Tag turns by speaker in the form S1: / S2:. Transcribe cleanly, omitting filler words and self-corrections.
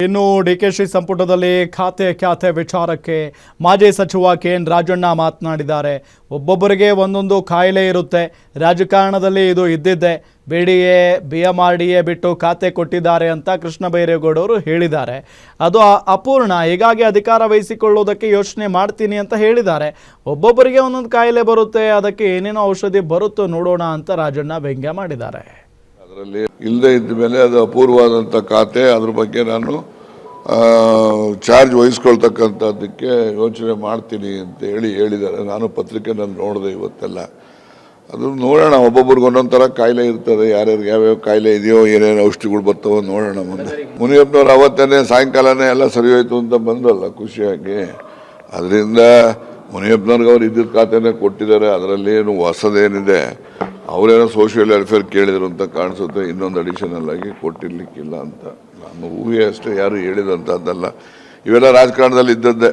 S1: ಇನ್ನು ಡಿಕೆಶಿ ಸಂಪುಟದಲ್ಲಿ ಖಾತೆ ವಿಚಾರಕ್ಕೆ ಮಾಜಿ ಸಚಿವ ಕೆಎನ್ ರಾಜಣ್ಣ ಮಾತನಾಡಿದ್ದಾರೆ. ಒಬ್ಬೊಬ್ಬರಿಗೆ ಒಂದೊಂದು ಕಾಯಿಲೆ ಇರುತ್ತೆ, ರಾಜಕಾರಣದಲ್ಲಿ ಇದು ಇದ್ದಿದ್ದೆ, BMRDA ಬಿಟ್ಟು ಖಾತೆ ಕೊಟ್ಟಿದ್ದಾರೆ ಅಂತ ಕೃಷ್ಣ ಬೈರೇಗೌಡರು ಹೇಳಿದ್ದಾರೆ. ಅದು ಅಪೂರ್ಣ, ಹೀಗಾಗಿ ಅಧಿಕಾರ ವಹಿಸಿಕೊಳ್ಳುವುದಕ್ಕೆ ಯೋಚನೆ ಮಾಡ್ತೀನಿ ಅಂತ ಹೇಳಿದ್ದಾರೆ. ಒಬ್ಬೊಬ್ಬರಿಗೆ ಒಂದೊಂದು ಕಾಯಿಲೆ ಬರುತ್ತೆ, ಅದಕ್ಕೆ ಏನೇನೋ ಔಷಧಿ ಬರುತ್ತೋ ನೋಡೋಣ ಅಂತ ರಾಜಣ್ಣ ವ್ಯಂಗ್ಯ ಮಾಡಿದ್ದಾರೆ.
S2: ಅದರಲ್ಲಿ ಇಲ್ಲದೆ ಇದ್ದ ಮೇಲೆ ಅದು ಅಪೂರ್ವವಾದಂಥ ಖಾತೆ, ಅದ್ರ ಬಗ್ಗೆ ನಾನು ಚಾರ್ಜ್ ವಹಿಸ್ಕೊಳ್ತಕ್ಕಂಥದ್ದಕ್ಕೆ ಯೋಚನೆ ಮಾಡ್ತೀನಿ ಅಂತ ಹೇಳಿದ್ದಾರೆ. ನಾನು ಪತ್ರಿಕೆನಲ್ಲಿ ನೋಡಿದೆ ಇವತ್ತೆಲ್ಲ. ಅದು ನೋಡೋಣ, ಒಬ್ಬೊಬ್ರಿಗೆ ಒಂದೊಂದು ಥರ ಕಾಯಿಲೆ ಇರ್ತದೆ, ಯಾರ್ಯಾರಿಗೆ ಯಾವ್ಯಾವ ಕಾಯಿಲೆ ಇದೆಯೋ, ಏನೇನು ಔಷಧಿಗಳು ಬರ್ತಾವೋ ನೋಡೋಣ. ಮುಂದೆ ಮುನಿಯಪ್ಪನವ್ರು ಅವತ್ತೇ ಸಾಯಂಕಾಲನೇ ಎಲ್ಲ ಸರಿ ಹೋಯ್ತು ಅಂತ ಬಂದಲ್ಲ ಖುಷಿಯಾಗಿ. ಅದರಿಂದ ಮುನಿಯಪ್ಪನವ್ರಿಗೆ ಅವ್ರು ಇದ್ದಿದ್ದ ಖಾತೆನೇ ಕೊಟ್ಟಿದ್ದಾರೆ, ಅದರಲ್ಲಿ ಏನು ಹೊಸದೇನಿದೆ. ಅವರೇನೋ ಸೋಷಿಯಲ್ ವೆಲ್ಫೇರ್ ಕೇಳಿದ್ರು ಅಂತ ಕಾಣಿಸುತ್ತೆ, ಇನ್ನೊಂದು ಅಡಿಷನಲ್ ಆಗಿ ಕೊಟ್ಟಿರ್ಲಿಕ್ಕಿಲ್ಲ ಅಂತ. ನಾನು ಊಹೆ ಅಷ್ಟೇ, ಯಾರು ಹೇಳಿದಂಥದ್ದಲ್ಲ. ಇವೆಲ್ಲ ರಾಜಕಾರಣದಲ್ಲಿ ಇದ್ದದ್ದೇ.